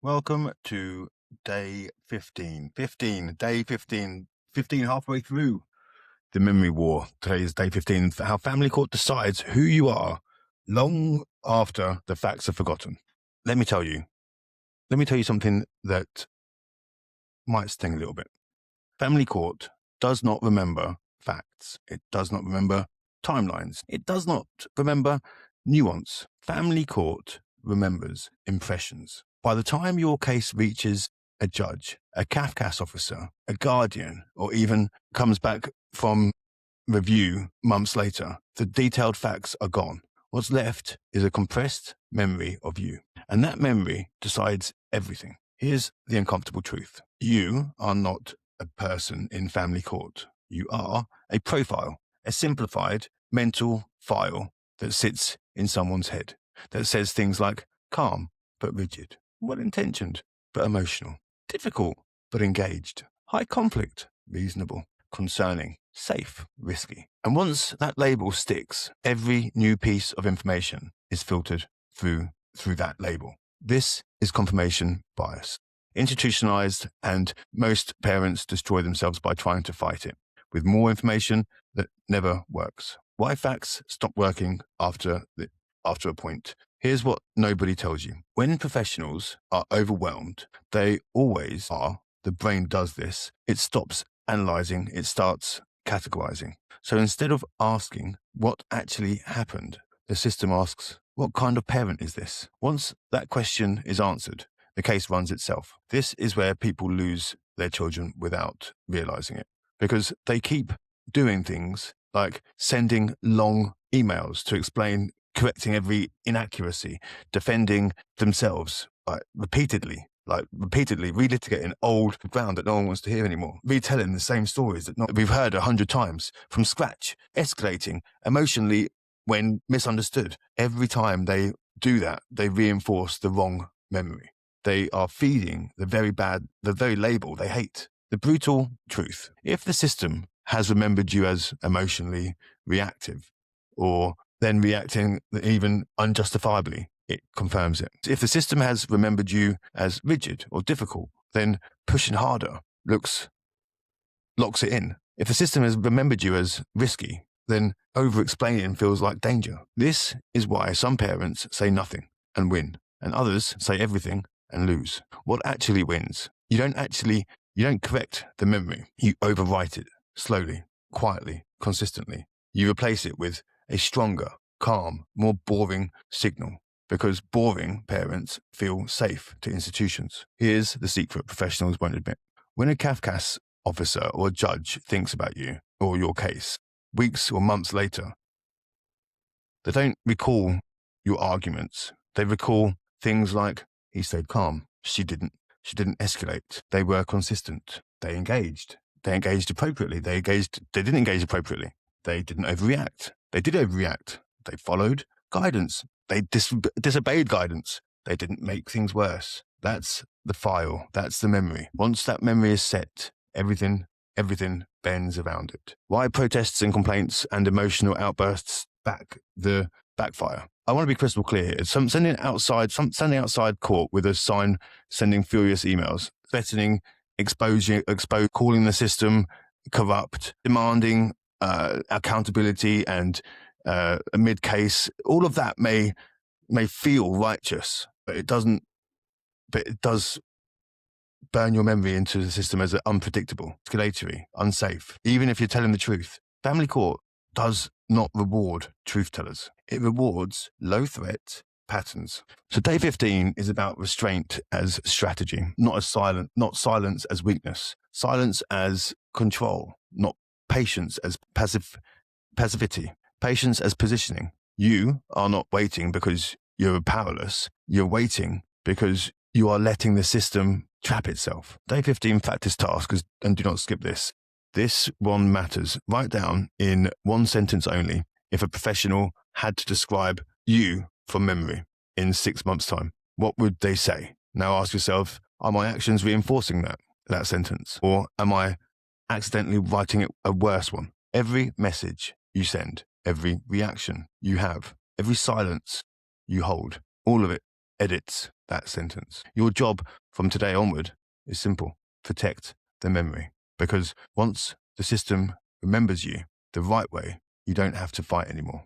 Welcome to day 15. 15, day 15, 15 halfway through the memory war. Today is day 15, how family court decides who you are long after the facts are forgotten. Let me tell you something that might sting a little bit. Family court does not remember facts. It does not remember timelines. It does not remember nuance. Family court remembers impressions. By the time your case reaches a judge, a Cafcass officer, a guardian, or even comes back from review months later, the detailed facts are gone. What's left is a compressed memory of you. And that memory decides everything. Here's the uncomfortable truth. You are not a person in family court. You are a profile, a simplified mental file that sits in someone's head that says things like calm but rigid, well-intentioned but emotional, difficult but engaged, high conflict, reasonable, concerning, safe, risky. And once that label sticks, every new piece of information is filtered through that label. This is confirmation bias. Institutionalized, and most parents destroy themselves by trying to fight it with more information that never works. Why facts stop working after a point. Here's what nobody tells you. When professionals are overwhelmed, they always are. The brain does this. It stops analyzing. It starts categorizing. So instead of asking what actually happened, the system asks, what kind of parent is this? Once that question is answered, the case runs itself. This is where people lose their children without realizing it, because they keep doing things like sending long emails to explain, correcting every inaccuracy, defending themselves repeatedly, relitigating old ground that no one wants to hear anymore, retelling the same stories that we've heard 100 times from scratch, escalating emotionally when misunderstood. Every time they do that, they reinforce the wrong memory. They are feeding the very label they hate. The brutal truth: if the system has remembered you as emotionally reactive, or then reacting even unjustifiably, it confirms it. If the system has remembered you as rigid or difficult, then pushing harder locks it in. If the system has remembered you as risky, then over-explaining feels like danger. This is why some parents say nothing and win, and others say everything and lose. What actually wins? You don't correct the memory. You overwrite it slowly, quietly, consistently. You replace it with a stronger, calm, more boring signal, because boring parents feel safe to institutions. Here's the secret professionals won't admit. When a Cafcass officer or a judge thinks about you or your case, weeks or months later, they don't recall your arguments. They recall things like, he stayed calm, she didn't escalate, they were consistent, they engaged appropriately, they didn't engage appropriately, they didn't overreact, they did overreact, they followed guidance, they disobeyed guidance, they didn't make things worse. That's the file, that's the memory. Once that memory is set, everything bends around it. Why protests and complaints and emotional outbursts backfire? I want to be crystal clear. It's standing outside court with a sign, sending furious emails, threatening, calling the system corrupt, demanding accountability and a mid-case. All of that may feel righteous, but it doesn't. But it does burn your memory into the system as unpredictable, escalatory, unsafe, even if you're telling the truth. Family court does not reward truth tellers. It rewards low-threat patterns. So day 15 is about restraint as strategy, not silence as weakness, silence as control, not patience as passivity, patience as positioning. You are not waiting because you're powerless. You're waiting because you are letting the system trap itself. Day 15 practice task, and do not skip this. This one matters. Write down in one sentence only if a professional had to describe you from memory in 6 months' time. What would they say? Now ask yourself, are my actions reinforcing that sentence? Or am I accidentally writing a worse one? Every message you send, every reaction you have, every silence you hold, all of it edits that sentence. Your job from today onward is simple. Protect the memory. Because once the system remembers you the right way, you don't have to fight anymore.